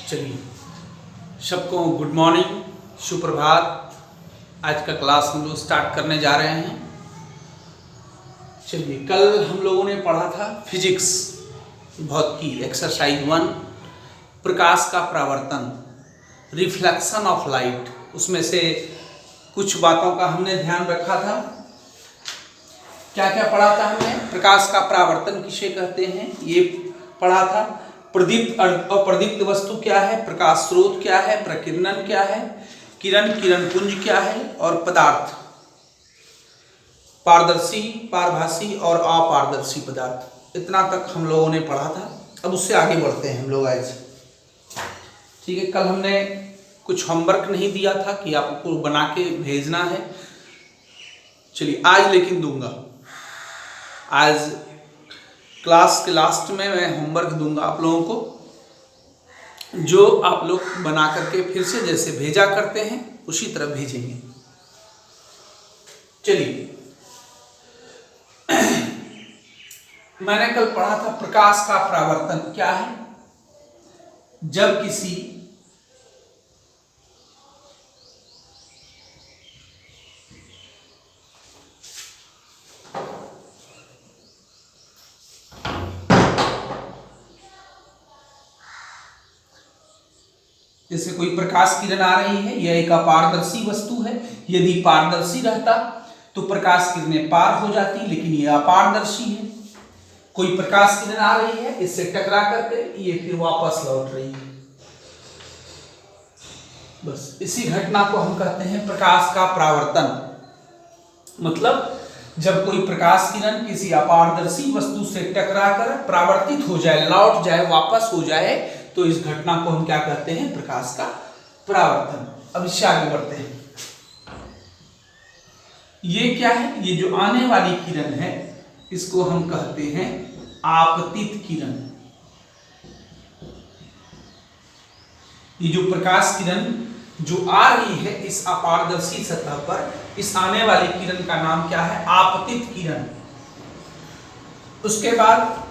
चलिए, सबको good morning, सुप्रभात। आज का क्लास हम लोग स्टार्ट करने जा रहे हैं। चलिए, कल हम लोगों ने पढ़ा था फिजिक्स भौतिकी एक्सरसाइज 1, प्रकाश का परावर्तन, रिफ्लेक्शन ऑफ लाइट। उसमें से कुछ बातों का हमने ध्यान रखा था। क्या क्या पढ़ा था हमने? प्रकाश का परावर्तन किसे कहते हैं ये पढ़ा था। प्रदीप्त और अप्रदीप्त वस्तु क्या है, प्रकाश स्रोत क्या है, प्रकीर्णन क्या है, किरण पुंज क्या है, और पदार्थ पारदर्शी, पारभासी और अपारदर्शी पदार्थ। इतना तक हम लोगों ने पढ़ा था। अब उससे आगे बढ़ते हैं हम लोग आज। ठीक है, कल हमने कुछ होमवर्क नहीं दिया था कि आपको बना के भेजना है। चलिए, आज लेकिन दूंगा। आज क्लास के लास्ट में मैं होमवर्क दूंगा आप लोगों को, जो आप लोग बना करके फिर से जैसे भेजा करते हैं उसी तरह भेजेंगे। चलिए, मैंने कल पढ़ा था प्रकाश का परावर्तन क्या है। जब किसी जैसे कोई प्रकाश किरण आ रही है, यह एक अपारदर्शी वस्तु है। यदि पारदर्शी रहता तो प्रकाश किरणें पार हो जाती, लेकिन यह अपारदर्शी है। कोई प्रकाश किरण आ रही है, इससे टकरा करके ये फिर वापस लौट रही है। बस इसी घटना को हम कहते हैं प्रकाश का परावर्तन। मतलब जब कोई प्रकाश किरण किसी अपारदर्शी वस्तु से टकराकर परावर्तित हो जाए, लौट जाए, वापस हो जाए, तो इस घटना को हम क्या कहते हैं? प्रकाश का परावर्तन। अब इससे आगे बढ़ते हैं। ये क्या है? ये जो आने वाली किरण है, इसको हम कहते हैं आपतित किरण। ये जो प्रकाश किरण जो आ रही है इस अपारदर्शी सतह पर, इस आने वाली किरण का नाम क्या है? आपतित किरण। उसके बाद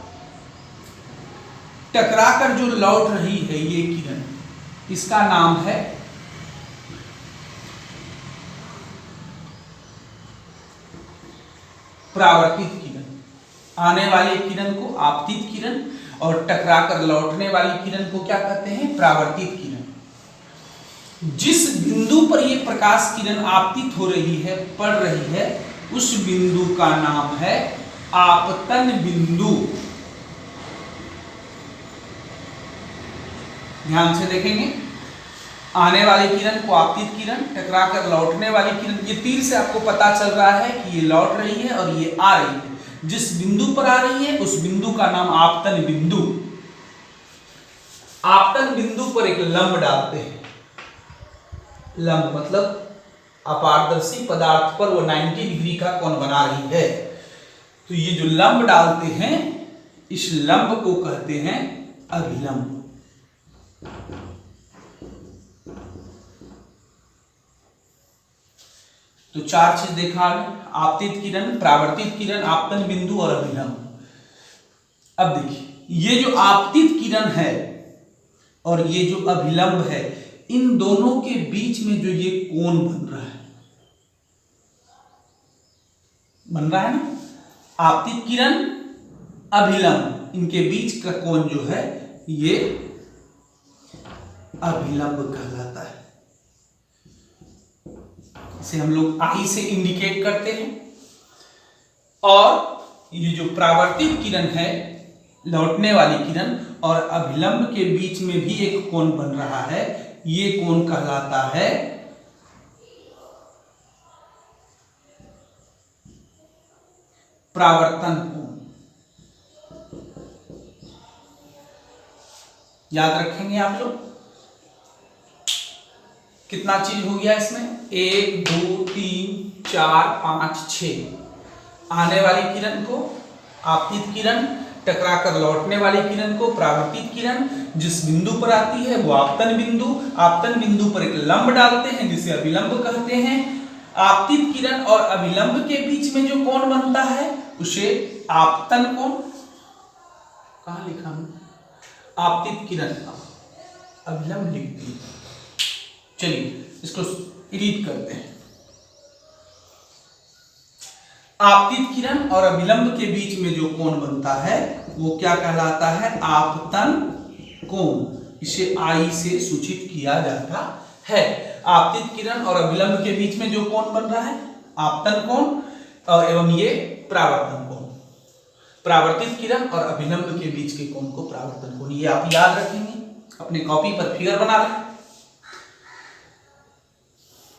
टकराकर जो लौट रही है ये किरण, इसका नाम है परावर्तित किरण। आने वाली किरण को आपतित किरण और टकराकर लौटने वाली किरण को क्या कहते हैं? परावर्तित किरण। जिस बिंदु पर ये प्रकाश किरण आपतित हो रही है, पड़ रही है, उस बिंदु का नाम है आपतन बिंदु। ध्यान से देखेंगे, आने वाली किरण को आपतित किरण, टकराकर लौटने वाली किरण। ये तीर से आपको पता चल रहा है कि ये लौट रही है और ये आ रही है। जिस बिंदु पर आ रही है उस बिंदु का नाम आपतन बिंदु। आपतन बिंदु पर एक लंब डालते हैं। लंब मतलब अपारदर्शी पदार्थ पर वो 90 डिग्री का कोण बना रही है। तो ये जो लंब डालते हैं, इस लंब को कहते हैं अभिलंब। तो चार चीज देखा आपने: आपतित किरण, परावर्तित किरण, आपतन बिंदु और अभिलंब। अब देखिए, ये जो आपतित किरण है और ये जो अभिलंब है, इन दोनों के बीच में जो ये कोण बन रहा है ना, आपतित किरण, अभिलंब, इनके बीच का कोण जो है ये अभिलंब कहलाता है। इसे हम लोग आई से इंडिकेट करते हैं। और ये जो परावर्तित किरण है, लौटने वाली किरण, और अभिलंब के बीच में भी एक कोण बन रहा है, ये कोण कहलाता है परावर्तन कोण। याद रखेंगे आप लोग। कितना चीज हो गया इसमें? 1 2 3 4 5 6। आने वाली किरण को आपतित किरण, टकराकर लौटने वाली किरण को परावर्तित किरण, जिस बिंदु पर आती है वो आपतन बिंदु। आपतन बिंदु पर एक लंब डालते हैं जिसे अभिलंब कहते हैं। आपतित किरण और अभिलंब के बीच में जो कोण बनता है उसे आपतन कोण। कहां लिखा हूं? आपतित किरण, अभिलंब लिख दिए। चलिए इसको रीड करते हैं। आपतित किरण और अभिलंब के बीच में जो कोण बनता है वो क्या कहलाता है? आपतन कोण। इसे आई से सूचित किया जाता है। आपतित किरण और अभिलंब के बीच में जो कोण बन रहा है आपतन कोण एवं ये परावर्तन कोण। परावर्तित किरण और अभिलंब के बीच के कोण को परावर्तन कोण, ये आप याद रखेंगे, अपने कॉपी पर फिगर बना लें।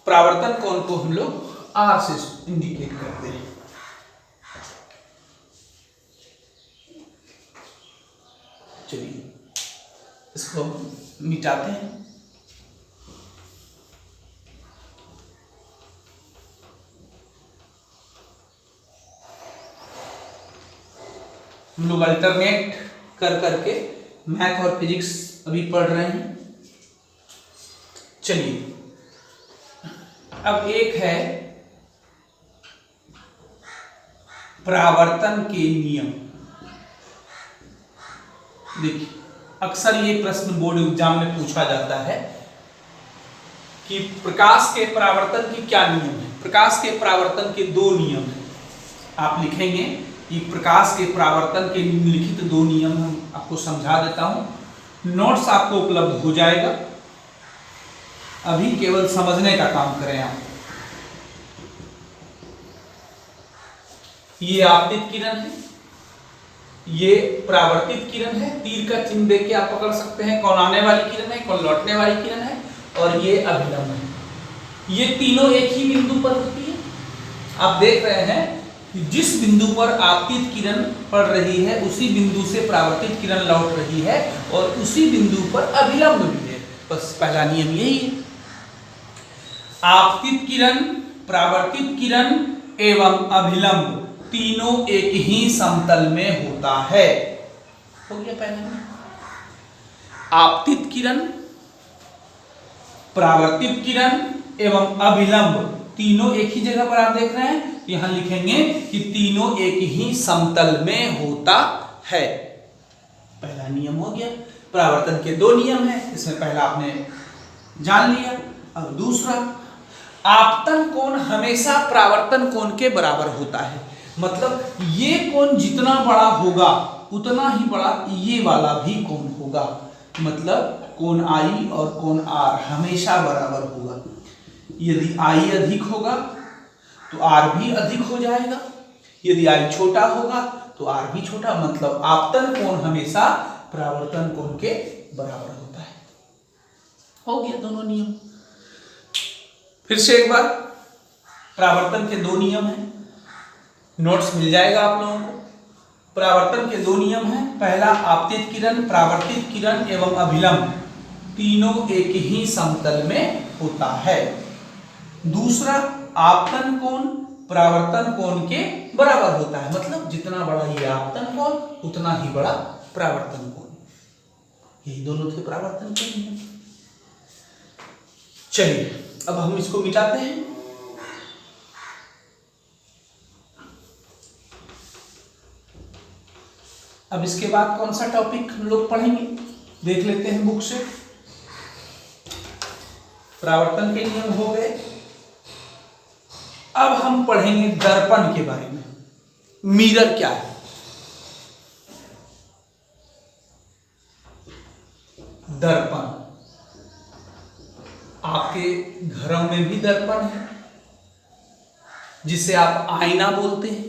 परावर्तन कोण को हम लोग आर से इंडिकेट करते हैं। चलिए इसको मिटाते हैं। हम लोग अल्टरनेट कर करके मैथ और फिजिक्स अभी पढ़ रहे हैं। चलिए अब एक है परावर्तन के नियम। देखिए अक्सर ये प्रश्न बोर्ड एग्जाम में पूछा जाता है कि प्रकाश के परावर्तन के क्या नियम है। प्रकाश के परावर्तन के दो नियम हैं। आप लिखेंगे कि प्रकाश के परावर्तन के निम्नलिखित दो नियम हम आपको समझा देता हूं। नोट्स आपको उपलब्ध हो जाएगा, अभी केवल समझने का काम करें आप। ये आपतित किरण है, ये परावर्तित किरण है। तीर का चिन्ह देख के आप पकड़ सकते हैं कौन आने वाली किरण है, कौन लौटने वाली किरण है। और ये अभिलंब है। ये तीनों एक ही बिंदु पर होती है। आप देख रहे हैं कि जिस बिंदु पर आपतित किरण पड़ रही है उसी बिंदु से परावर्तित किरण लौट रही है और उसी बिंदु पर अभिलंब भी है। बस पहला नियम यही है। आपतित किरण, परावर्तित किरण एवं अभिलंब तीनों एक ही समतल में होता है। हो गया पहला नियम। आपतित किरण, परावर्तित किरण एवं अभिलंब तीनों एक ही जगह पर आप देख रहे हैं। यहां लिखेंगे कि तीनों एक ही समतल में होता है। पहला नियम हो गया। परावर्तन के दो नियम हैं, इसमें पहला आपने जान लिया। अब दूसरा, आपतन कोण हमेशा परावर्तन कोण के बराबर होता है। मतलब ये कोण जितना बड़ा होगा उतना ही बड़ा ये वाला भी कोण होगा। मतलब कोण आई और कोण आर हमेशा बराबर होगा। यदि आई अधिक होगा तो आर भी अधिक हो जाएगा, यदि आई छोटा होगा तो आर भी छोटा। मतलब आपतन कोण हमेशा परावर्तन कोण के बराबर होता है। हो गया दोनों नियम। फिर से एक बार, परावर्तन के दो नियम हैं, नोट्स मिल जाएगा आप लोगों को। परावर्तन के दो नियम हैं। पहला, आपतित किरण, परावर्तित किरण एवं अभिलंब तीनों एक ही समतल में होता है। दूसरा, आपतन कोण परावर्तन कोण के बराबर होता है। मतलब जितना बड़ा ये आपतन कोण उतना ही बड़ा परावर्तन कोण। यही दोनों थे परावर्तन के नियम। चलिए अब हम इसको मिटाते हैं। अब इसके बाद कौन सा टॉपिक हम लोग पढ़ेंगे देख लेते हैं बुक से। परावर्तन के नियम हो गए। अब हम पढ़ेंगे दर्पण के बारे में। मिरर क्या है? दर्पण, आपके घरों में भी दर्पण है जिसे आप आईना बोलते हैं।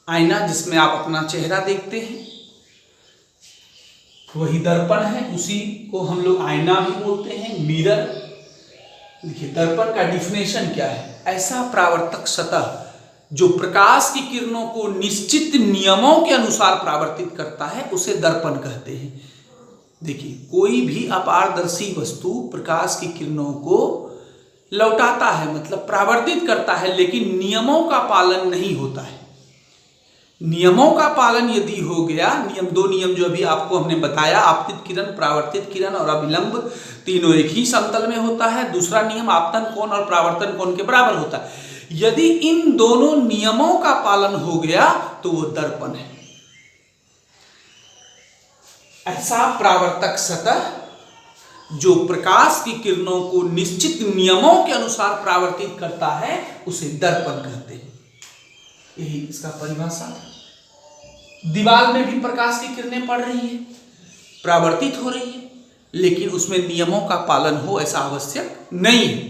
आईना जिसमें आप अपना चेहरा देखते हैं वही दर्पण है, उसी को हम लोग आईना भी बोलते हैं, मिरर। देखिए दर्पण का डिफिनेशन क्या है? ऐसा परावर्तक सतह जो प्रकाश की किरणों को निश्चित नियमों के अनुसार परावर्तित करता है उसे दर्पण कहते हैं। देखिए कोई भी अपारदर्शी वस्तु प्रकाश की किरणों को लौटाता है, मतलब परावर्तित करता है, लेकिन नियमों का पालन नहीं होता है। नियमों का पालन यदि हो गया, नियम दो नियम जो अभी आपको हमने बताया, आपतित किरण, परावर्तित किरण और अभिलंब तीनों एक ही समतल में होता है। दूसरा नियम आपतन कोण और परावर्तन कोण के बराबर होता है। यदि इन दोनों नियमों का पालन हो गया तो वो दर्पण है। ऐसा परावर्तक सतह जो प्रकाश की किरणों को निश्चित नियमों के अनुसार परावर्तित करता है उसे दर्पण कहते हैं। यही इसका परिभाषा। दीवार में भी प्रकाश की किरणें पड़ रही है, परावर्तित हो रही है, लेकिन उसमें नियमों का पालन हो ऐसा आवश्यक नहीं है।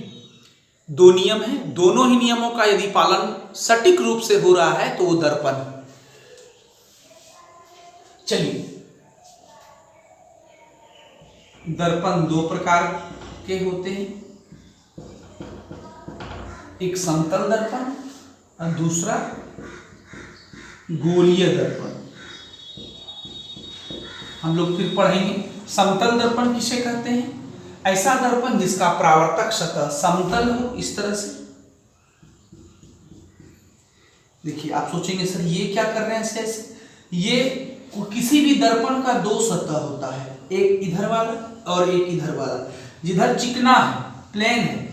दो नियम हैं, दोनों ही नियमों का यदि पालन सटीक रूप से हो रहा है तो वो दर्पण है। चलिए, दर्पण दो प्रकार के होते हैं, एक समतल दर्पण और दूसरा गोलीय दर्पण। हम लोग फिर पढ़ेंगे। समतल दर्पण किसे कहते हैं? ऐसा दर्पण जिसका परावर्तक सतह समतल हो, इस तरह से। देखिए, आप सोचेंगे सर ये क्या कर रहे हैं ऐसे? ये किसी भी दर्पण का दो सतह होता है, एक इधर वाला और एक इधर वाला। जिधर चिकना है, प्लेन है,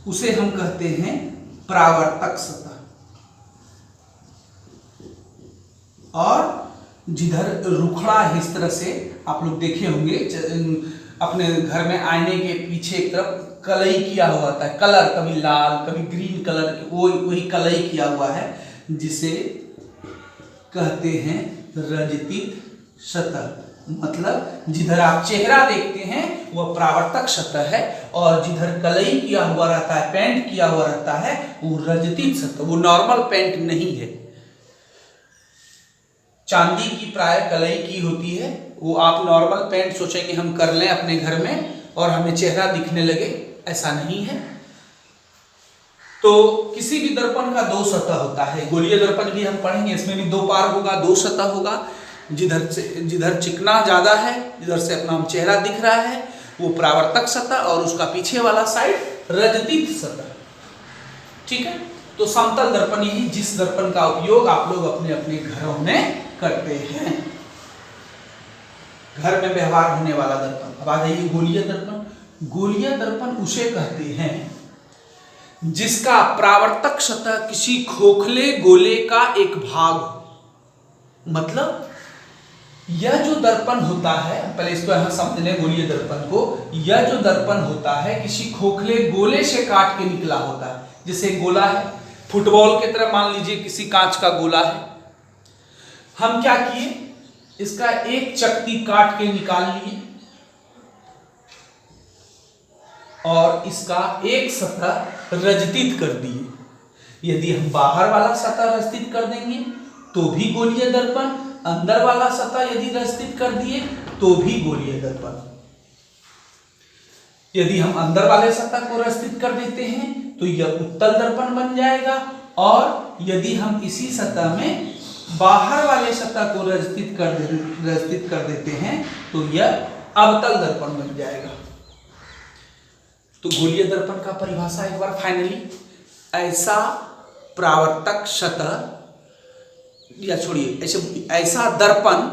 उसे हम कहते हैं परावर्तक सतह, और जिधर रुखड़ा है इस तरह से, आप लोग देखे होंगे अपने घर में आईने के पीछे एक तरफ कलई किया हुआ होता है, कलर कभी लाल कभी ग्रीन कलर, वही कलई किया हुआ है, जिसे कहते हैं रजतित सतह। मतलब जिधर आप चेहरा देखते हैं वह परावर्तक सतह है, और जिधर कलई किया हुआ रहता है, पेंट किया हुआ रहता है, वो रजतित सतह, वो नॉर्मल पेंट नहीं है। चांदी की प्राय कलई की होती है, वो आप नॉर्मल पेंट सोचेंगे हम कर लें अपने घर में और हमें चेहरा दिखने लगे, ऐसा नहीं है। तो किसी भी दर्पण का दो सतह होता है। गोलीय दर्पण भी हम पढ़ेंगे, इसमें भी दो पार होगा, दो सतह होगा। जिधर चिकना ज्यादा है, जिधर से अपना चेहरा दिख रहा है, वो परावर्तक सतह, और उसका पीछे वाला साइड रजतित सतह। ठीक है। तो समतल दर्पण यही, जिस दर्पण का उपयोग आप लोग अपने अपने घरों में करते हैं, घर में व्यवहार होने वाला दर्पण। अब आ जाइए गोलीय दर्पण। गोलीय दर्पण उसे कहते हैं जिसका परावर्तक सतह किसी खोखले गोले का एक भाग। मतलब यह जो दर्पण होता है, पहले इसको यहां समझ लें गोलीय दर्पण को। यह जो दर्पण होता है किसी खोखले गोले से काट के निकला होता है। जैसे गोला है, फुटबॉल की तरह मान लीजिए किसी कांच का गोला है, हम क्या किए, इसका एक चकती काट के निकाल लिए और इसका एक सतह रजतित कर दिए। यदि हम बाहर वाला सतह रजतित कर देंगे तो भी गोलीय दर्पण, अंदर वाला सतह यदि रजतित कर दिए तो भी गोलीय दर्पण। यदि हम अंदर वाले सतह को रजतित कर देते हैं तो यह उत्तल दर्पण बन जाएगा, और यदि हम इसी सतह में बाहर वाले सतह को रजतित कर देते हैं तो यह अवतल दर्पण बन जाएगा। तो गोलीय दर्पण का परिभाषा एक बार फाइनली, ऐसा परावर्तक सतह, या छोड़िए ऐसा दर्पण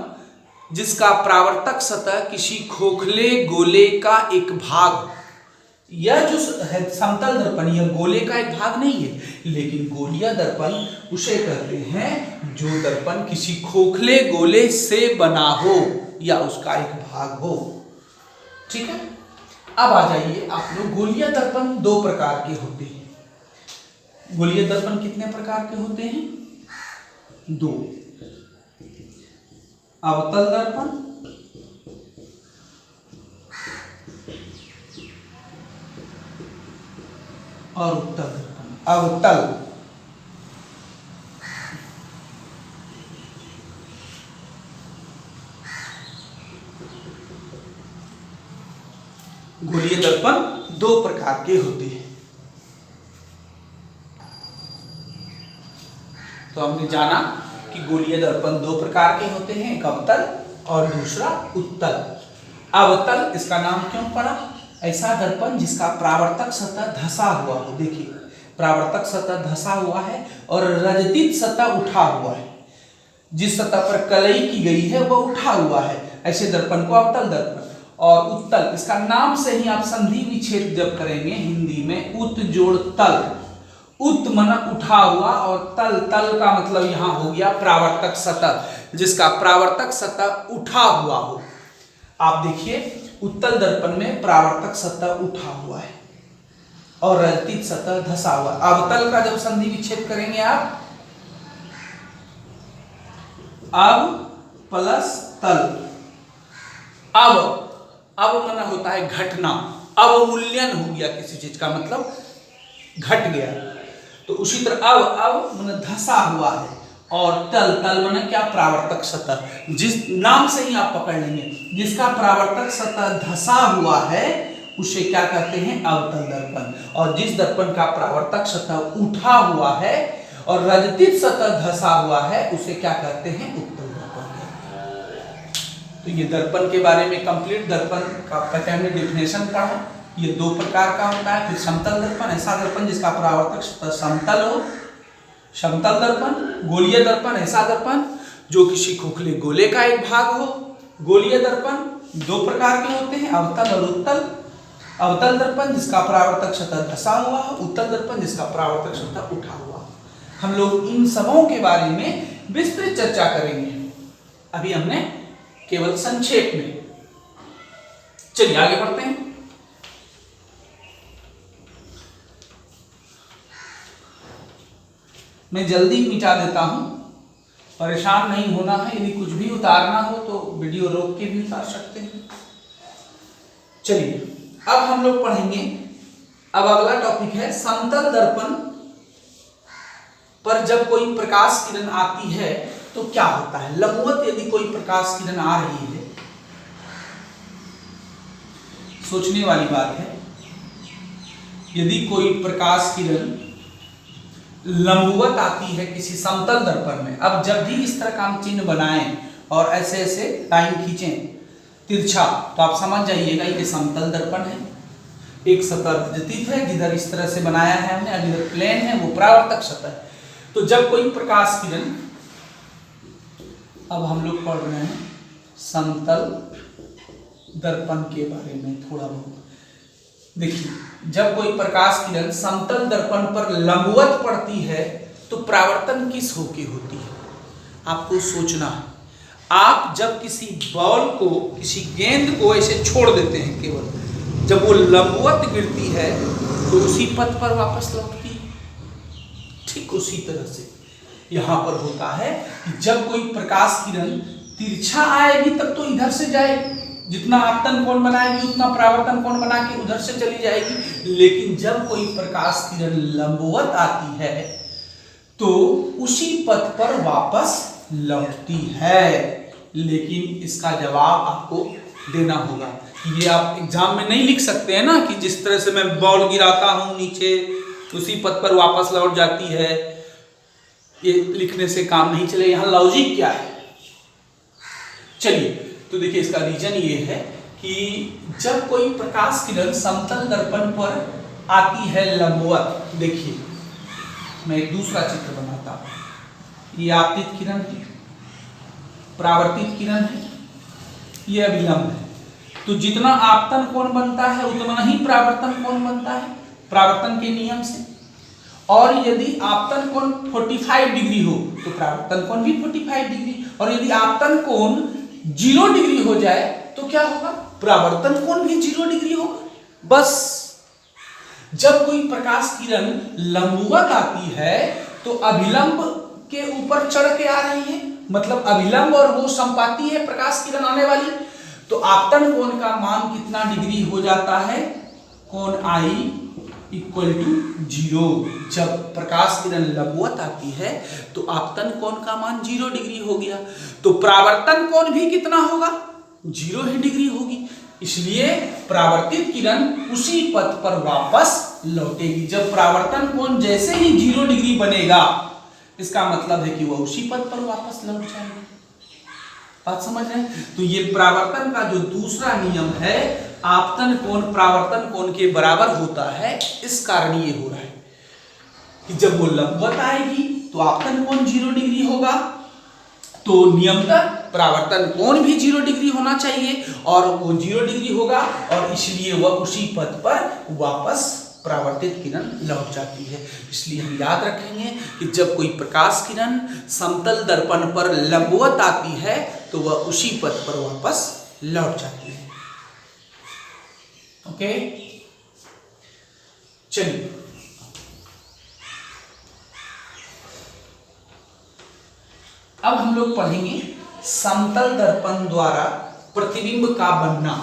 जिसका परावर्तक सतह किसी खोखले गोले का एक भाग। यह जो है समतल दर्पण, यह गोले का एक भाग नहीं है, लेकिन गोलीय दर्पण उसे कहते हैं जो दर्पण किसी खोखले गोले से बना हो या उसका एक भाग हो। ठीक है। अब आ जाइए आप लोग, गोलीय दर्पण दो प्रकार के होते हैं। गोलीय दर्पण कितने प्रकार के होते हैं? दो। अवतल दर्पण और उत्तल दर्पण। अवतल गोलीय दर्पण दो प्रकार के होते हैं। तो हमने जाना कि गोलीय दर्पण दो प्रकार के होते हैं, एक अवतल और दूसरा उत्तल। अवतल इसका नाम क्यों पड़ा? ऐसा दर्पण जिसका परावर्तक सतह धसा हुआ हो। देखिए, परावर्तक सतह धसा हुआ है और रजतित सतह उठा हुआ है। जिस सतह पर कलई की गई है वह उठा हुआ है, ऐसे दर्पण को अवतल दर्पण। और उत्तल, इसका नाम से ही आप संधि विच्छेद जब करेंगे हिंदी में, उत जोड़ तल। उत माना उठा हुआ और तल, तल का मतलब यहां हो गया परावर्तक सतह, जिसका परावर्तक सतह उठा हुआ हो। आप देखिए उत्तल दर्पण में परावर्तक सतह उठा हुआ है और रजतित सतह धसा हुआ। अवतल का जब संधि विच्छेद करेंगे आप, अब प्लस तल, अब माना होता है घटना, अवमूल्यन हो गया किसी चीज का, मतलब घट गया। तो उसी तरह अब माना धसा हुआ है, और तल माना क्या, परावर्तक सतह। जिस नाम से ही आप पकड़ लेंगे, जिसका परावर्तक सतह धसा हुआ है उसे क्या कहते हैं, अवतल दर्पण। और जिस दर्पण का परावर्तक सतह उठा हुआ है और रजतित सतह धसा हुआ है उसे क्या कहते हैं, उत्तल दर्पण। तो ये दर्पण के बारे में कंप्लीट दर्पण का पहले हमने डेफिनेशन पढ़ा। ये दो प्रकार का होता है। फिर समतल दर्पण, ऐसा दर्पण जिसका परावर्तक सतह समतल हो, समतल दर्पण। गोलीय दर्पण, ऐसा दर्पण जो किसी खोखले गोले का एक भाग हो। गोलीय दर्पण दो प्रकार के होते हैं, अवतल और उत्तल। अवतल दर्पण जिसका परावर्तक सतह धसा हुआ है, उत्तल दर्पण जिसका परावर्तक सतह उठा हुआ। हम लोग इन सबों के बारे में विस्तृत चर्चा करेंगे। अभी हमने केवल संक्षेप में। चलिए आगे बढ़ते हैं। मैं जल्दी मिटा देता हूं, परेशान नहीं होना है। यदि कुछ भी उतारना हो तो वीडियो रोक के भी उतार सकते हैं। चलिए अब हम लोग पढ़ेंगे, अब अगला टॉपिक है समतल दर्पण पर जब कोई प्रकाश किरण आती है तो क्या होता है। लंबवत यदि कोई प्रकाश किरण आ रही है, सोचने वाली बात है, यदि कोई प्रकाश किरण लंबवत आती है किसी समतल दर्पण में। अब जब भी इस तरह का हम चिन्ह बनाएं और ऐसे ऐसे लाइन खींचें तिरछा, तो आप समझ जाइएगा ये समतल दर्पण है। एक सतह रजतित है जिधर इस तरह से बनाया है हमने, और इधर प्लेन है वो परावर्तक सतह है। तो जब कोई प्रकाश किरण, अब हम लोग पढ़ रहे हैं समतल दर्पण के बारे में थोड़ा बहुत। देखिए, जब कोई प्रकाश किरण समतल दर्पण पर लंबवत पड़ती है तो परावर्तन किस हो की होती है, आपको सोचना है। आप जब किसी बॉल को, किसी गेंद को ऐसे छोड़ देते हैं केवल, जब वो लंबवत गिरती है तो उसी पथ पर वापस लौटती है। ठीक उसी तरह से यहां पर होता है कि जब कोई प्रकाश किरण तिरछा आएगी तब तो इधर से जाएगी, जितना आपतन कोण बनाएगी उतना परावर्तन कोण बना के उधर से चली जाएगी। लेकिन जब कोई प्रकाश किरण लंबवत आती है तो उसी पथ पर वापस लौटती है। लेकिन इसका जवाब आपको देना होगा। ये आप एग्जाम में नहीं लिख सकते हैं ना कि जिस तरह से मैं बॉल गिराता हूं नीचे उसी पथ पर वापस लौट जाती है, ये लिखने से काम नहीं चले। यहां लॉजिक क्या है, चलिए तो देखिए इसका रीजन ये है कि जब कोई प्रकाश किरण समतल दर्पण पर आती है लंबवत, देखिए मैं एक दूसरा चित्र बनाता हूं। ये आपतित किरण है, परावर्तित किरण है, ये अभिलंब है। तो जितना आपतन कोण बनता है उतना ही परावर्तन कोण बनता है परावर्तन के नियम से। और यदि आपतन कोण 45 डिग्री हो तो परावर्तन कोण भी 45 डिग्री, और यदि आपतन कोण 0 डिग्री हो जाए तो क्या होगा, परावर्तन कोण भी 0 डिग्री होगा। बस जब कोई प्रकाश किरण लंबवत आती है तो अभिलंब के ऊपर चढ़ के आ रही है, मतलब अभिलंब और वो संपाती है प्रकाश किरण आने वाली, तो आपतन कोण का मान कितना डिग्री हो जाता है, कोण आई इक्वल टू 0। जब प्रकाश किरण लंबवत आती है तो आपतन कोण का मान 0 डिग्री हो गया, तो परावर्तन कोण भी कितना होगा, 0 ही डिग्री होगी। इसलिए परावर्तित किरण उसी पथ पर वापस लौटेगी। जब परावर्तन कोण जैसे ही 0 डिग्री बनेगा, इसका मतलब है कि वह उसी पथ पर वापस लौट जाएगा। बात समझ रहे हैं? तो ये परावर्तन का जो दूसरा नियम है, आपतन कोण परावर्तन कोण के बराबर होता है, इस कारण ये हो रहा है कि जब वो लंबवत आएगी तो आपतन कोण 0 डिग्री होगा, तो नियमतः परावर्तन कोण भी 0 डिग्री होना चाहिए, और वो 0 डिग्री होगा, और इसलिए वह उसी पथ पर वापस परावर्तित किरण लौट जाती है। इसलिए हम याद रखेंगे कि जब कोई प्रकाश किरण समतल दर्पण पर लंबवत आती है तो वह उसी पथ पर वापस लौट जाती है। ओके, चलिए अब हम लोग पढ़ेंगे समतल दर्पण द्वारा प्रतिबिंब का बनना।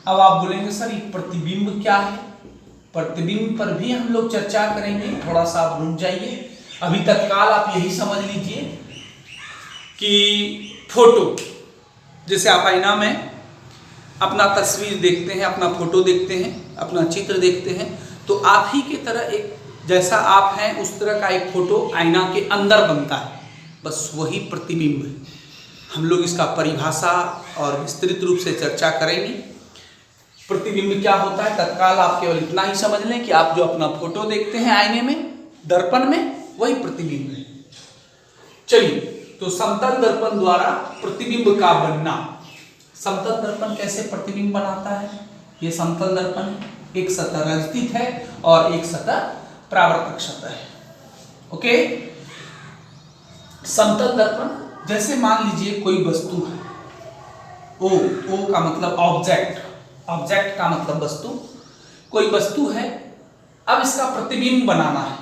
अब आप बोलेंगे सर ये प्रतिबिंब क्या है? प्रतिबिंब पर भी हम लोग चर्चा करेंगे, थोड़ा सा आप रुक जाइए। अभी तत्काल आप यही समझ लीजिए कि फोटो, जैसे आप आईना में अपना तस्वीर देखते हैं, अपना फोटो देखते हैं, अपना चित्र देखते हैं, तो आप ही की तरह एक जैसा आप हैं उस तरह का एक फोटो आईना के अंदर बनता है, बस वही प्रतिबिंब है। हम लोग इसका परिभाषा और विस्तृत रूप से चर्चा करेंगे। प्रतिबिंब क्या होता है तत्काल आप केवल इतना ही समझ लें कि आप जो अपना फोटो देखते हैं आईने में, दर्पण में, वही प्रतिबिंब है। चलिए, तो समतल दर्पण द्वारा प्रतिबिंब का बनना। समतल दर्पण कैसे प्रतिबिंब बनाता है? ये समतल दर्पण एक सतह रजतित है और एक सतह परावर्तक सतह है। ओके, समतल दर्पण जैसे मान लीजिए कोई वस्तु है, ओ का मतलब ऑब्जेक्ट, ऑब्जेक्ट का मतलब वस्तु, कोई वस्तु है। अब इसका प्रतिबिंब बनाना है।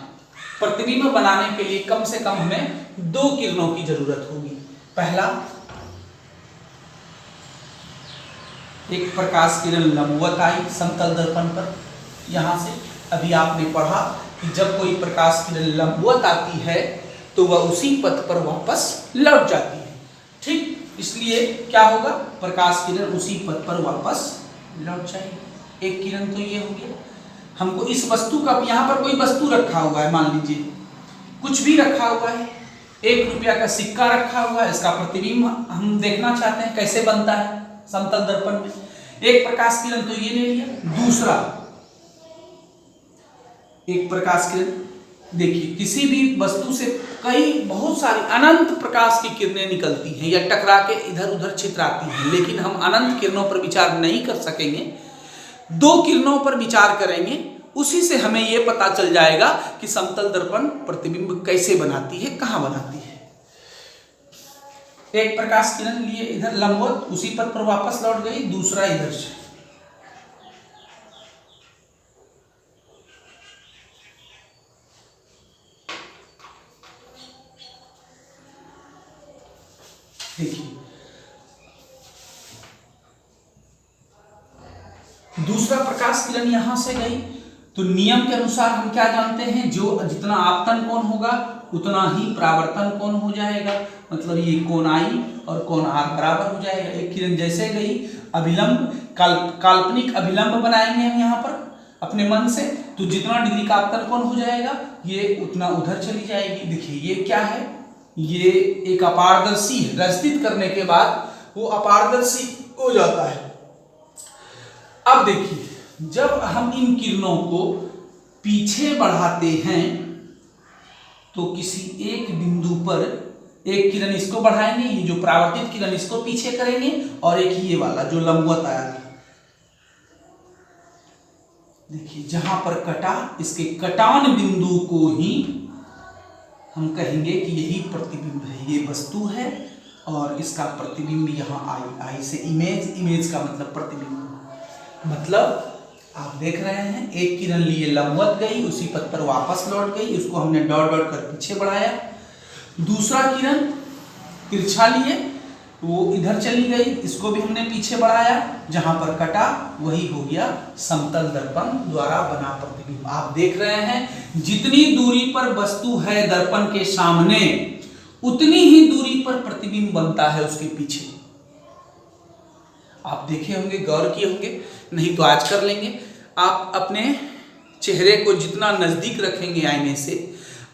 प्रतिबिंब बनाने के लिए कम से कम हमें दो किरणों की जरूरत होगी। पहला, एक प्रकाश किरण लंबवत आई समतल दर्पण पर, यहां से अभी आपने पढ़ा कि जब कोई प्रकाश किरण लंबवत आती है तो वह उसी पथ पर वापस लौट जाती है। ठीक, इसलिए क्या होगा? प्रकाश किरण उसी पथ पर वापस लौट जाएगी। एक किरण तो ये हो गया। हमको इस वस्तु का, यहाँ पर कोई वस्तु रखा हुआ है, मान लीजिए कुछ भी रखा हुआ है, 1 रुपया का सिक्का रखा हुआ है, इसका प्रतिबिंब हम देखना चाहते हैं कैसे बनता है समतल दर्पण में। एक प्रकाश किरण तो ये ले लिया। दूसरा, एक प्रकाश किरण, देखिए किसी भी वस्तु से कई बहुत सारी अनंत प्रकाश की किरणें निकलती हैं या टकरा के इधर उधर छितराती हैं, लेकिन हम अनंत किरणों पर विचार नहीं कर सकेंगे, 2 किरणों पर विचार करेंगे। उसी से हमें यह पता चल जाएगा कि समतल दर्पण प्रतिबिंब कैसे बनाती है, कहां बनाती है। एक प्रकाश किरण लिए इधर लंबवत, उसी पथ पर वापस लौट गई। दूसरा इधर से, देखिए दूसरा प्रकाश किरण यहां से गई तो नियम के अनुसार हम क्या जानते हैं, जो जितना आपतन कोण होगा उतना ही परावर्तन कोण हो जाएगा। मतलब ये कोण आई और कोण आर बराबर हो जाएगा। एक किरण जैसे गई, अभिलंब काल्पनिक अभिलंब बनाएंगे हम यहाँ पर अपने मन से, तो जितना डिग्री का आपतन कोण हो जाएगा ये उतना उधर चली जाएगी। देखिए ये क्या है, ये एक अपारदर्शी है, रजतित करने के बाद वो अपारदर्शी हो जाता है। अब देखिए जब हम इन किरणों को पीछे बढ़ाते हैं तो किसी एक बिंदु पर एक किरण इसको बढ़ाएंगे, ये जो परावर्तित किरण इसको पीछे करेंगे, और एक ये वाला जो लंबवत आया था, देखिए जहां पर कटा, इसके कटान बिंदु को ही हम कहेंगे कि यही प्रतिबिंब है। ये वस्तु है और इसका प्रतिबिंब यहाँ आई से इमेज, इमेज का मतलब प्रतिबिंब। मतलब आप देख रहे हैं एक किरण लिए लंबवत गई, उसी पथ पर वापस लौट गई, उसको हमने डॉट डॉट कर पीछे बढ़ाया। दूसरा किरण तिरछा लिए, वो इधर चली गई, इसको भी हमने पीछे बढ़ाया, जहां पर कटा वही हो गया समतल दर्पण द्वारा बना प्रतिबिंब। आप देख रहे हैं जितनी दूरी पर वस्तु है दर्पण के सामने उतनी ही दूरी पर प्रतिबिंब बनता है उसके पीछे। आप देखे होंगे, गौर किए होंगे, नहीं तो आज कर लेंगे। आप अपने चेहरे को जितना नजदीक रखेंगे आईने से,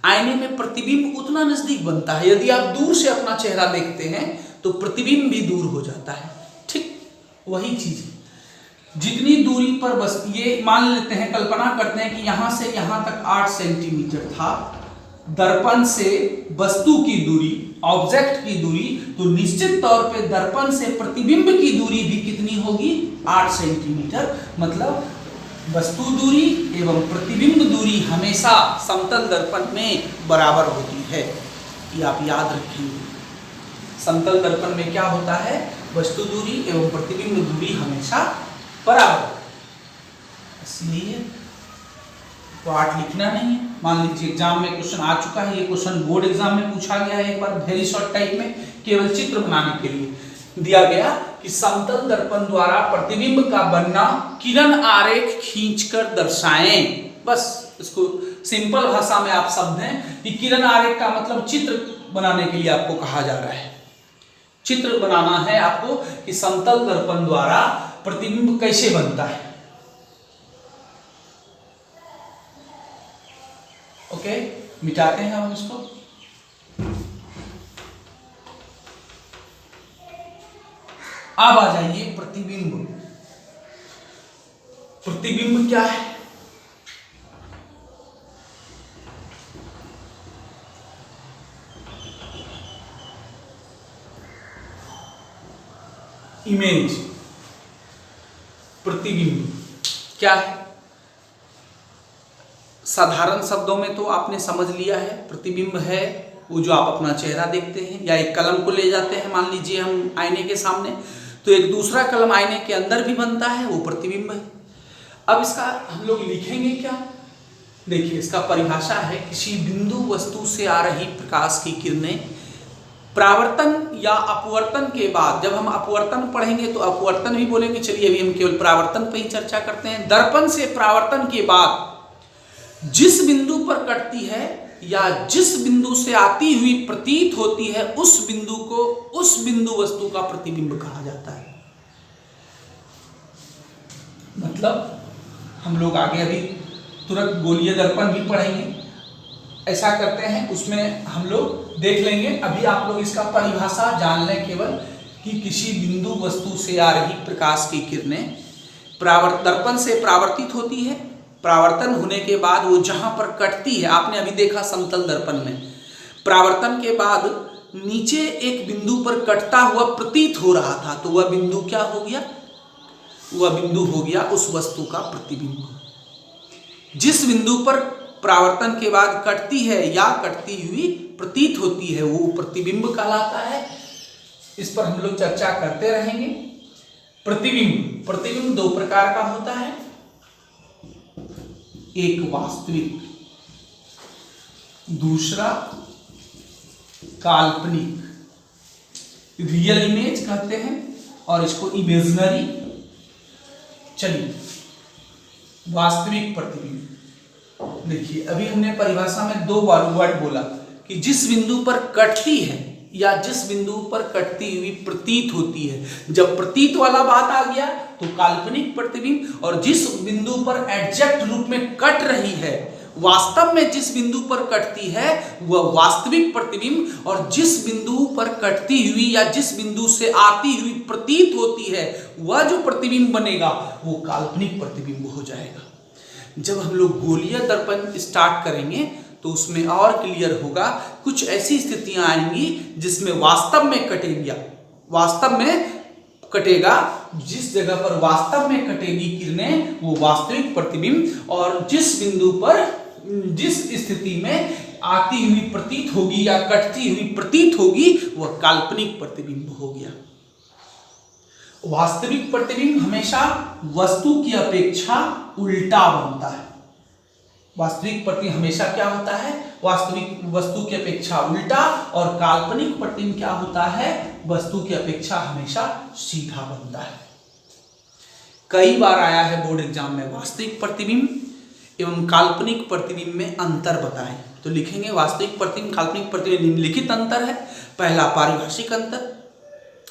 आईने में प्रतिबिंब उतना नजदीक बनता है। यदि आप दूर से अपना चेहरा देखते हैं तो प्रतिबिंब भी दूर हो जाता है। ठीक वही चीज है, जितनी दूरी पर बस ये मान लेते हैं, कल्पना करते हैं कि यहां से यहां तक 8 सेंटीमीटर था, दर्पण से वस्तु की दूरी, ऑब्जेक्ट की दूरी, तो निश्चित तौर पे दर्पण से प्रतिबिंब की दूरी भी कितनी होगी, 8 सेंटीमीटर। मतलब वस्तु दूरी एवं प्रतिबिंब दूरी हमेशा समतल दर्पण में बराबर होती है, ये आप याद रखेंगे। समतल दर्पण में क्या होता है, वस्तु दूरी एवं प्रतिबिंब दूरी हमेशा बराबर। इसलिए पार्ट लिखना नहीं है। मान लीजिए एग्जाम में क्वेश्चन आ चुका है, ये क्वेश्चन बोर्ड एग्जाम में पूछा गया है एक बार वेरी शॉर्ट टाइप में, केवल चित्र बनाने के लिए दिया गया कि समतल दर्पण द्वारा प्रतिबिंब का बनना किरण आरेख खींचकर दर्शाएं। बस इसको सिंपल भाषा में आप समझें कि किरण आरेख का मतलब चित्र बनाने के लिए आपको कहा जा रहा है। चित्र बनाना है आपको कि समतल दर्पण द्वारा प्रतिबिंब कैसे बनता है। ओके, मिटाते हैं हम इसको। अब आ जाइए प्रतिबिंब। प्रतिबिंब क्या है? इमेज। प्रतिबिंब क्या है? साधारण शब्दों में तो आपने समझ लिया है, प्रतिबिंब है वो जो आप अपना चेहरा देखते हैं, या एक कलम को ले जाते हैं, मान लीजिए हम आईने के सामने, तो एक दूसरा कलम आईने के अंदर भी बनता है, वो प्रतिबिंब है। अब इसका हम लोग लिखेंगे क्या? देखिए, इसका परिभाषा है, किसी बिंदु वस्तु से आ रही प्रकाश की किरणें परावर्तन या अपवर्तन के बाद, जब हम अपवर्तन पढ़ेंगे तो अपवर्तन भी बोलेंगे, चलिए अभी हम केवल परावर्तन पर ही चर्चा करते हैं। दर्पण से परावर्तन के बाद जिस बिंदु पर कटती है या जिस बिंदु से आती हुई प्रतीत होती है, उस बिंदु को, उस बिंदु वस्तु का प्रतिबिंब कहा जाता है। मतलब हम लोग आगे अभी तुरंत गोलीय दर्पण भी पढ़ेंगे, ऐसा करते हैं, उसमें हम लोग देख लेंगे। अभी आप लोग इसका परिभाषा जान लें केवल कि किसी बिंदु वस्तु से आ रही प्रकाश की किरणें दर्पण से परावर्तित होती है, परावर्तन होने के बाद वो जहां पर कटती है, आपने अभी देखा समतल दर्पण में, परावर्तन के बाद नीचे एक बिंदु पर कटता हुआ प्रतीत हो रहा था, तो वह बिंदु क्या हो गया? वह बिंदु हो गया उस वस्तु का प्रतिबिंब। जिस बिंदु पर परावर्तन के बाद कटती है या कटती हुई प्रतीत होती है, वो प्रतिबिंब कहलाता है। इस पर हम लोग चर्चा करते रहेंगे। प्रतिबिंब, प्रतिबिंब दो प्रकार का होता है, एक वास्तविक, दूसरा काल्पनिक। रियल इमेज कहते हैं और इसको इमेजिनरी। चलिए, वास्तविक प्रतिबिंब। देखिए, अभी हमने परिभाषा में दो बार वर्ड बोला कि जिस बिंदु पर कटती है या जिस बिंदु पर कटती हुई प्रतीत होती है। जब प्रतीत वाला बात आ गया तो काल्पनिक प्रतिबिंब, और जिस बिंदु पर एग्जैक्ट रूप में कट रही है, वास्तव में जिस बिंदु पर कटती है वह वास्तविक प्रतिबिंब, और जिस बिंदु पर कटती हुई या जिस बिंदु से आती हुई प्रतीत होती है, वह जो प्रतिबिंब बनेगा वो काल्पनिक प्रतिबिंब हो जाएगा। जब हम लोग गोलीय दर्पण स्टार्ट करेंगे तो उसमें और क्लियर होगा। कुछ ऐसी स्थितियां आएंगी जिसमें वास्तव में कटेगा, वास्तव में कटेगा, जिस जगह पर वास्तव में कटेगी किरणें वो वास्तविक प्रतिबिंब, और जिस बिंदु पर, जिस स्थिति में आती हुई प्रतीत होगी या कटती हुई प्रतीत होगी वह काल्पनिक प्रतिबिंब हो गया। वास्तविक प्रतिबिंब हमेशा वस्तु की अपेक्षा उल्टा बनता है। वास्तविक प्रतिबिंब हमेशा क्या होता है? वास्तविक वस्तु की अपेक्षा उल्टा, और काल्पनिक प्रतिबिंब क्या होता है? वस्तु की अपेक्षा हमेशा सीधा बनता है। कई बार आया है बोर्ड एग्जाम में, वास्तविक प्रतिबिंब एवं काल्पनिक प्रतिबिंब में अंतर बताएं, तो लिखेंगे वास्तविक प्रतिबिंब काल्पनिक प्रतिबिंब निम्नलिखित अंतर है। पहला, पारिभाषिक अंतर।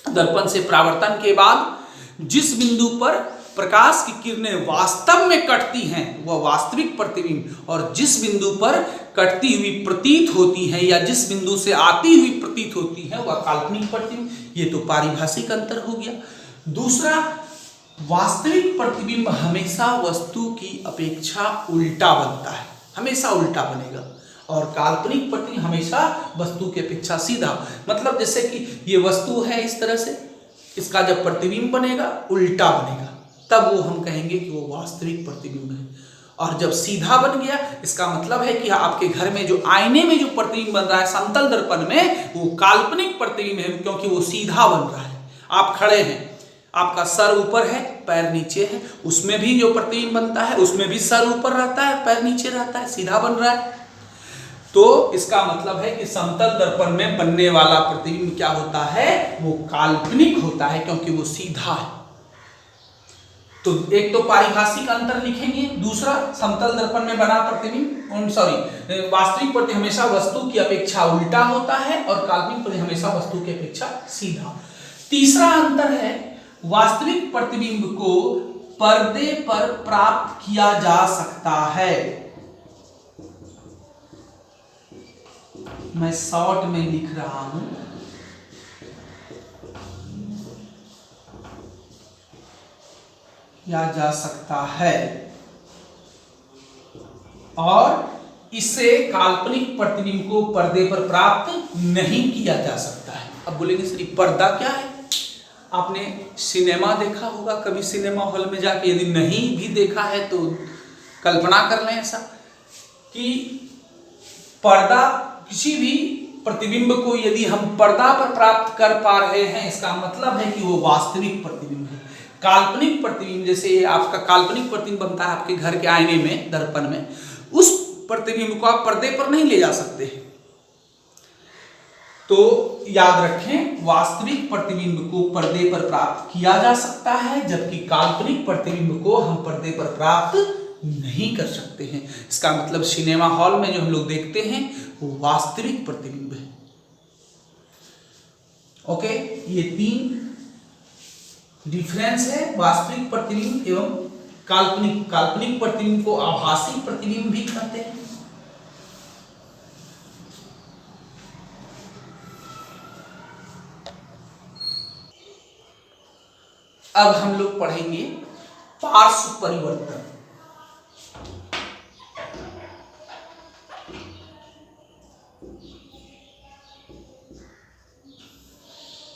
दर्पण से परावर्तन के बाद जिस बिंदु पर प्रकाश की किरणें वास्तव में कटती हैं वह वास्तविक प्रतिबिंब, और जिस बिंदु पर कटती हुई प्रतीत होती है या जिस बिंदु से आती हुई प्रतीत होती है वह काल्पनिक प्रतिबिंब। ये तो पारिभाषिक अंतर हो गया। दूसरा, वास्तविक प्रतिबिंब हमेशा वस्तु की अपेक्षा उल्टा बनता है, हमेशा उल्टा बनेगा, और काल्पनिक प्रतिबिंब हमेशा वस्तु की अपेक्षा सीधा। मतलब जैसे कि ये वस्तु है इस तरह से, इसका जब प्रतिबिंब बनेगा उल्टा बनेगा, तब वो हम कहेंगे कि वो वास्तविक प्रतिबिंब है। और जब सीधा बन गया, इसका मतलब है कि आपके घर में जो आईने में जो प्रतिबिंब बन रहा है समतल दर्पण में, वो काल्पनिक प्रतिबिंब है, क्योंकि वो सीधा बन रहा है। आप खड़े हैं, आपका सर ऊपर है, पैर नीचे है, उसमें भी जो प्रतिबिंब बनता है उसमें भी सर ऊपर रहता है, पैर नीचे रहता है, सीधा बन रहा है। तो इसका मतलब है कि समतल दर्पण में बनने वाला प्रतिबिंब क्या होता है, वो काल्पनिक होता है, क्योंकि वो सीधा है। तो एक तो पारिभाषिक अंतर लिखेंगे, दूसरा समतल दर्पण में बना प्रतिबिंब वास्तविक प्रतिबिंब हमेशा वस्तु की अपेक्षा उल्टा होता है और काल्पनिक प्रतिबिंब हमेशा वस्तु की अपेक्षा सीधा। तीसरा अंतर है, वास्तविक प्रतिबिंब को पर्दे पर प्राप्त किया जा सकता है। मैं शॉर्ट में लिख रहा हूं, किया जा सकता है, और इससे काल्पनिक प्रतिबिंब को पर्दे पर प्राप्त नहीं किया जा सकता है। अब बोलेंगे सर पर्दा क्या है? आपने सिनेमा देखा होगा कभी, सिनेमा हॉल में जाके, यदि नहीं भी देखा है तो कल्पना कर लें ऐसा कि पर्दा, किसी भी प्रतिबिंब को यदि हम पर्दा पर प्राप्त कर पा रहे हैं, इसका मतलब है कि वो वास्तविक प्रतिबिंब है। काल्पनिक प्रतिबिंब, जैसे आपका काल्पनिक प्रतिबिंब बनता है आपके घर के आईने में, दर्पण में, उस प्रतिबिंब को आप पर्दे पर नहीं ले जा सकते। तो याद रखें, वास्तविक प्रतिबिंब को पर्दे पर प्राप्त किया जा सकता है, जबकि काल्पनिक प्रतिबिंब को हम पर्दे पर प्राप्त नहीं कर सकते हैं। इसका मतलब सिनेमा हॉल में जो हम लोग देखते हैं वो वास्तविक प्रतिबिंब है। ओके, ये 3 डिफरेंस है, वास्तविक प्रतिबिंब एवं काल्पनिक। काल्पनिक प्रतिबिंब को आभासी प्रतिबिंब भी कहते हैं। अब हम लोग पढ़ेंगे पार्श्व परिवर्तन।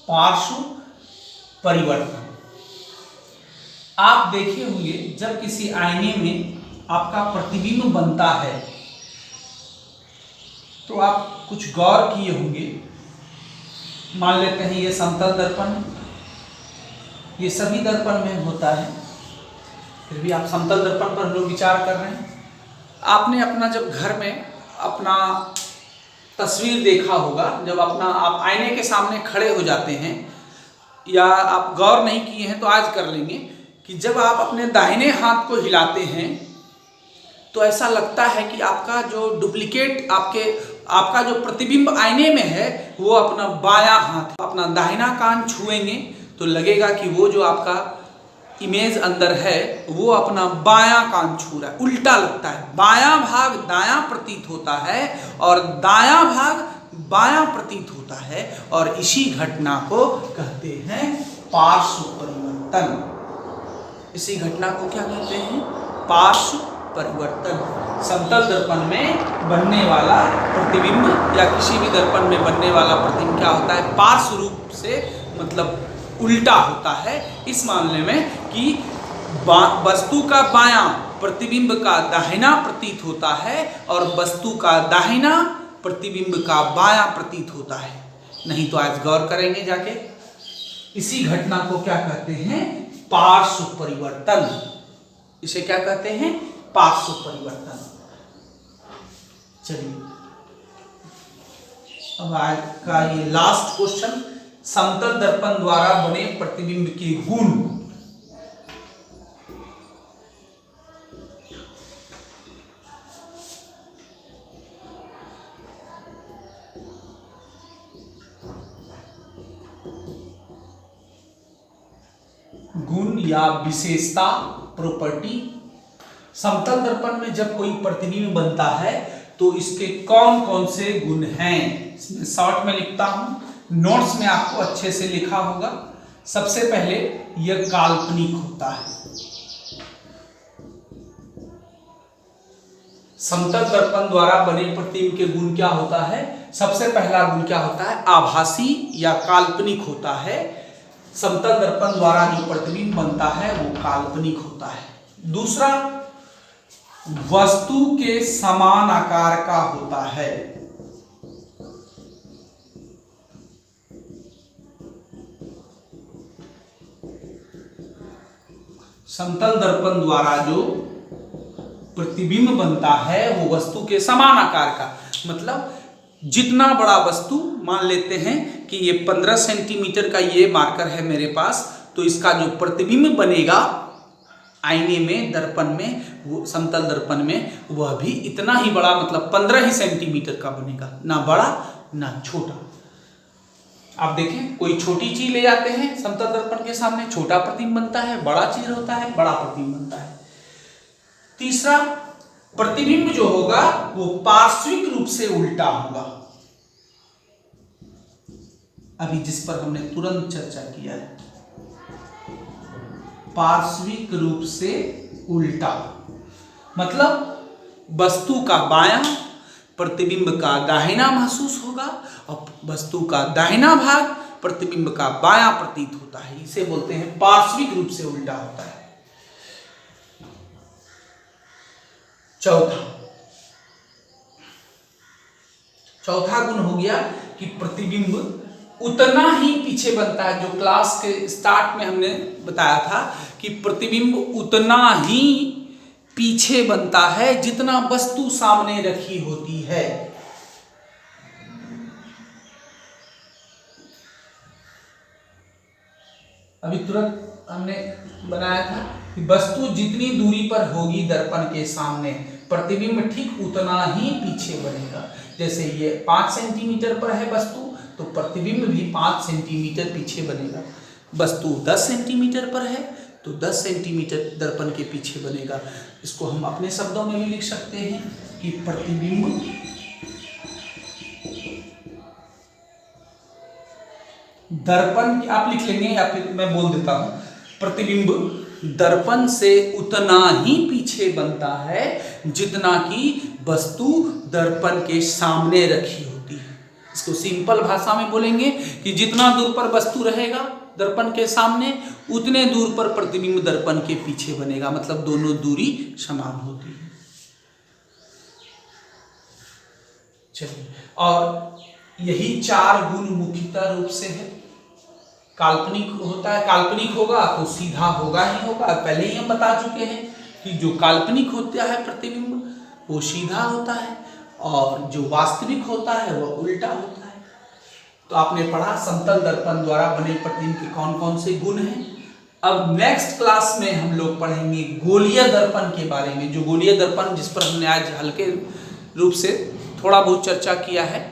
पार्श्व परिवर्तन, आप देखे होंगे जब किसी आईने में आपका प्रतिबिंब बनता है तो आप कुछ गौर किए होंगे। मान लेते हैं ये समतल दर्पण, ये सभी दर्पण में होता है, फिर भी आप समतल दर्पण पर लोग विचार कर रहे हैं। आपने अपना जब घर में अपना तस्वीर देखा होगा, जब अपना आप आईने के सामने खड़े हो जाते हैं, या आप गौर नहीं किए हैं तो आज कर लेंगे कि जब आप अपने दाहिने हाथ को हिलाते हैं तो ऐसा लगता है कि आपका जो डुप्लीकेट, आपका जो प्रतिबिंब आईने में है वो अपना बायां हाथ, अपना दाहिना कान छुएंगे तो लगेगा कि वो जो आपका इमेज अंदर है वो अपना बायां कान छू रहा है, उल्टा लगता है। बायां भाग दायां प्रतीत होता है और दायां भाग बायां प्रतीत होता है, और इसी घटना को कहते हैं पार्श्व परिवर्तन। इसी घटना को क्या कहते हैं? पार्श्व परिवर्तन। समतल दर्पण में बनने वाला प्रतिबिंब या किसी भी दर्पण में बनने वाला प्रतिबिंब क्या होता है? पार्श्व रूप से, मतलब उल्टा होता है। इस मामले में कि वस्तु का बायां प्रतिबिंब का दाहिना प्रतीत होता है और वस्तु का दाहिना प्रतिबिंब का बायां प्रतीत होता है। नहीं तो आज गौर करेंगे जाके। इसी घटना को क्या कहते हैं? पार्श्व परिवर्तन। इसे क्या कहते हैं? पार्श्व परिवर्तन। चलिए अब आज का ये लास्ट क्वेश्चन, समतल दर्पण द्वारा बने प्रतिबिंब के गुण। गुण या विशेषता, प्रॉपर्टी। समतल दर्पण में जब कोई प्रतिबिंब बनता है तो इसके कौन कौन से गुण हैं, इसमें शॉर्ट में लिखता हूं, नोट्स में आपको अच्छे से लिखा होगा। सबसे पहले यह काल्पनिक होता है। समतल दर्पण द्वारा बने प्रतिबिंब के गुण क्या होता है? सबसे पहला गुण क्या होता है? आभासी या काल्पनिक होता है। समतल दर्पण द्वारा जो प्रतिबिंब बनता है वो काल्पनिक होता है। दूसरा, वस्तु के समान आकार का होता है। समतल दर्पण द्वारा जो प्रतिबिंब बनता है वो वस्तु के समान आकार का, मतलब जितना बड़ा वस्तु, मान लेते हैं कि ये 15 सेंटीमीटर का ये मार्कर है मेरे पास, तो इसका जो प्रतिबिंब बनेगा आईने में, दर्पण में, वो समतल दर्पण में, वह भी इतना ही बड़ा, मतलब 15 ही सेंटीमीटर का बनेगा, ना बड़ा ना छोटा। आप देखें, कोई छोटी चीज ले जाते हैं समतल दर्पण के सामने, छोटा प्रतिबिंब बनता है, बड़ा चीज होता है, बड़ा प्रतिबिंब बनता है। तीसरा, प्रतिबिंब जो होगा वो पार्श्विक रूप से उल्टा होगा, अभी जिस पर हमने तुरंत चर्चा किया है, पार्श्विक रूप से उल्टा, मतलब वस्तु का बायां प्रतिबिंब का दाहिना महसूस होगा और वस्तु का दाहिना भाग प्रतिबिंब का बायां प्रतीत होता है। इसे बोलते हैं पार्श्विक रूप से उल्टा होता है। चौथा गुण हो गया कि प्रतिबिंब उतना ही पीछे बनता है, जो क्लास के स्टार्ट में हमने बताया था कि प्रतिबिंब उतना ही पीछे बनता है जितना वस्तु सामने रखी होती है। अभी तुरंत हमने बनाया था कि वस्तु जितनी दूरी पर होगी दर्पण के सामने, प्रतिबिंब ठीक उतना ही पीछे बनेगा। जैसे ये 5 सेंटीमीटर पर है वस्तु, तो प्रतिबिंब भी 5 सेंटीमीटर पीछे बनेगा। वस्तु 10 सेंटीमीटर पर है तो 10 सेंटीमीटर दर्पण के पीछे बनेगा। इसको हम अपने शब्दों में भी लिख सकते हैं कि प्रतिबिंब दर्पण, आप लिख लेंगे या फिर मैं बोल देता हूं, प्रतिबिंब दर्पण से उतना ही पीछे बनता है जितना कि वस्तु दर्पण के सामने रखी होती है। इसको सिंपल भाषा में बोलेंगे कि जितना दूर पर वस्तु रहेगा दर्पण के सामने, उतने दूर पर प्रतिबिंब दर्पण के पीछे बनेगा, मतलब दोनों दूरी समान होती है। चलिए, और यही 4 गुण मुख्यतः रूप से है। काल्पनिक होता है, काल्पनिक होगा तो सीधा होगा ही होगा, पहले ही हम बता चुके हैं कि जो काल्पनिक होता है प्रतिबिंब वो सीधा होता है और जो वास्तविक होता है वह उल्टा होता है। तो आपने पढ़ा समतल दर्पण द्वारा बने प्रतिबिंब के कौन कौन से गुण हैं। अब नेक्स्ट क्लास में हम लोग पढ़ेंगे गोलीय दर्पण के बारे में। जो गोलीय दर्पण, जिस पर हमने आज हल्के रूप से थोड़ा बहुत चर्चा किया है।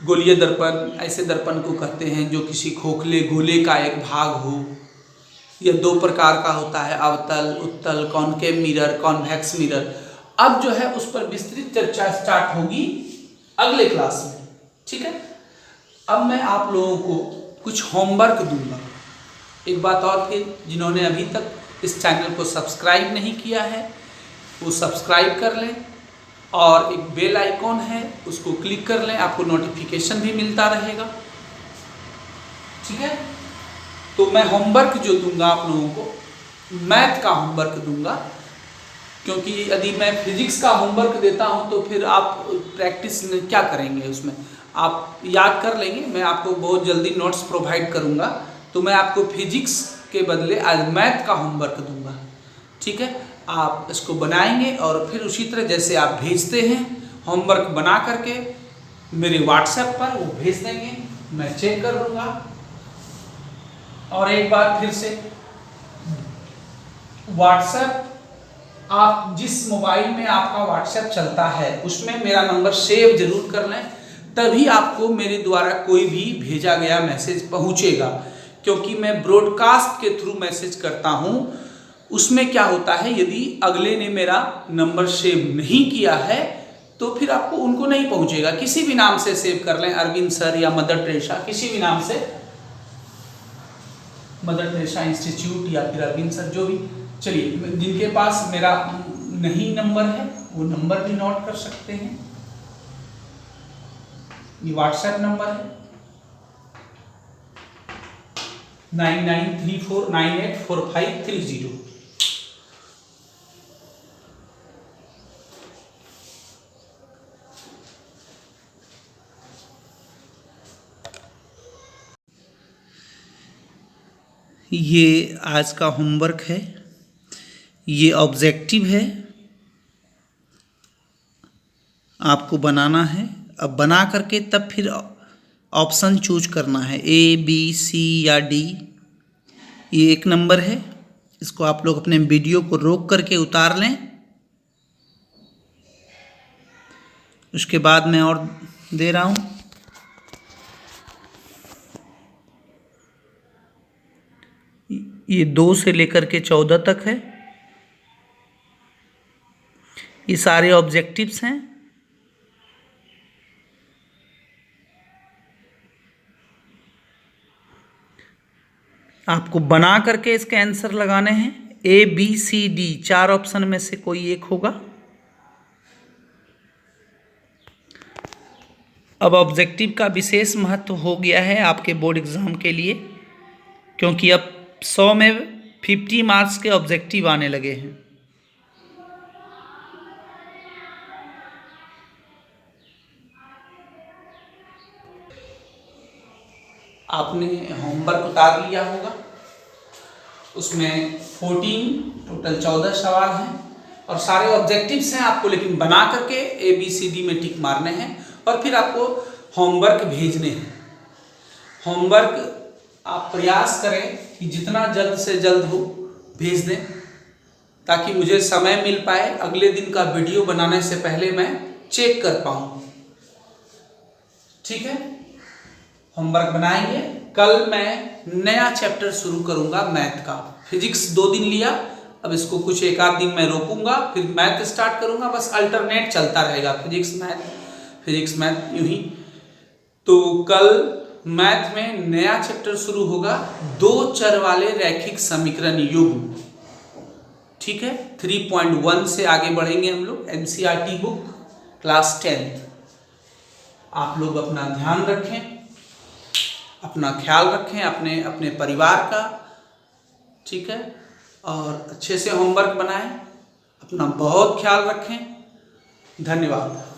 गोलीय दर्पण ऐसे दर्पण को कहते हैं जो किसी खोखले गोले का एक भाग हो। यह 2 प्रकार का होता है, अवतल, उत्तल, कॉनकेव मिरर, कॉन्वेक्स मिरर। अब जो है उस पर विस्तृत चर्चा स्टार्ट होगी अगले क्लास में, ठीक है। अब मैं आप लोगों को कुछ होमवर्क दूंगा। एक बात और फिर, जिन्होंने अभी तक इस चैनल को सब्सक्राइब नहीं किया है वो सब्सक्राइब कर लें और एक बेल आइकॉन है उसको क्लिक कर लें, आपको नोटिफिकेशन भी मिलता रहेगा, ठीक है। तो मैं होमवर्क जो दूंगा आप लोगों को, मैथ का होमवर्क दूंगा, क्योंकि यदि मैं फिजिक्स का होमवर्क देता हूं तो फिर आप प्रैक्टिस क्या करेंगे, उसमें आप याद कर लेंगे। मैं आपको बहुत जल्दी नोट्स प्रोवाइड करूंगा, तो मैं आपको फिजिक्स के बदले आज मैथ का होमवर्क दूंगा, ठीक है। आप इसको बनाएंगे और फिर उसी तरह जैसे आप भेजते हैं होमवर्क बना करके मेरे व्हाट्सएप पर वो भेज देंगे, मैं चेक कर लूँगा। और एक बार फिर से, व्हाट्सएप, आप जिस मोबाइल में आपका व्हाट्सएप चलता है उसमें मेरा नंबर सेव जरूर कर लें, तभी आपको मेरे द्वारा कोई भी भेजा गया मैसेज पहुंचेगा। क्योंकि मैं ब्रॉडकास्ट के थ्रू मैसेज करता हूं, उसमें क्या होता है, यदि अगले ने मेरा नंबर सेव नहीं किया है तो फिर आपको उनको नहीं पहुंचेगा। किसी भी नाम से सेव कर लें, अरविंद सर या मदर टेरेसा, किसी भी नाम से, मदर टेरेसा इंस्टीट्यूट या फिर अरविंद सर, जो भी। चलिए, जिनके पास मेरा नहीं नंबर है वो नंबर भी नोट कर सकते हैं। ये व्हाट्सएप नंबर है 9934984530। ये आज का होमवर्क है, ये ऑब्जेक्टिव है, आपको बनाना है। अब बना करके तब फिर ऑप्शन चूज करना है, ए बी सी या डी। ये 1 नंबर है, इसको आप लोग अपने वीडियो को रोक करके उतार लें। उसके बाद मैं और दे रहा हूँ। ये 2 से लेकर के 14 तक है, ये सारे ऑब्जेक्टिव्स हैं। आपको बना करके इसके आंसर लगाने हैं। A B C D 4 option में से कोई एक होगा। अब ऑब्जेक्टिव का विशेष महत्व हो गया है आपके बोर्ड एग्जाम के लिए, क्योंकि अब 100 में 50 मार्क्स के ऑब्जेक्टिव आने लगे हैं। आपने होमवर्क उतार लिया होगा, उसमें 14 सवाल हैं और सारे ऑब्जेक्टिव्स हैं आपको, लेकिन बना करके ए बी सी डी में टिक मारने हैं और फिर आपको होमवर्क भेजने हैं। होमवर्क आप प्रयास करें कि जितना जल्द से जल्द हो भेज दें, ताकि मुझे समय मिल पाए, अगले दिन का वीडियो बनाने से पहले मैं चेक कर पाऊँ। ठीक है, होमवर्क बनाएंगे। कल मैं नया चैप्टर शुरू करूंगा मैथ का। फिजिक्स 2 दिन लिया, अब इसको कुछ 1 आध दिन मैं रोकूंगा, फिर मैथ स्टार्ट करूंगा। बस अल्टरनेट चलता रहेगा, फिजिक्स मैथ यूं ही। तो कल मैथ में नया चैप्टर शुरू होगा, 2 चर वाले रैखिक समीकरण युग्म। ठीक है, 3.1 से आगे बढ़ेंगे हम लोग। NCERT book class 10th। आप लोग अपना ध्यान रखें, अपना ख्याल रखें, अपने परिवार का। ठीक है, और अच्छे से होमवर्क बनाएं, अपना बहुत ख्याल रखें। धन्यवाद।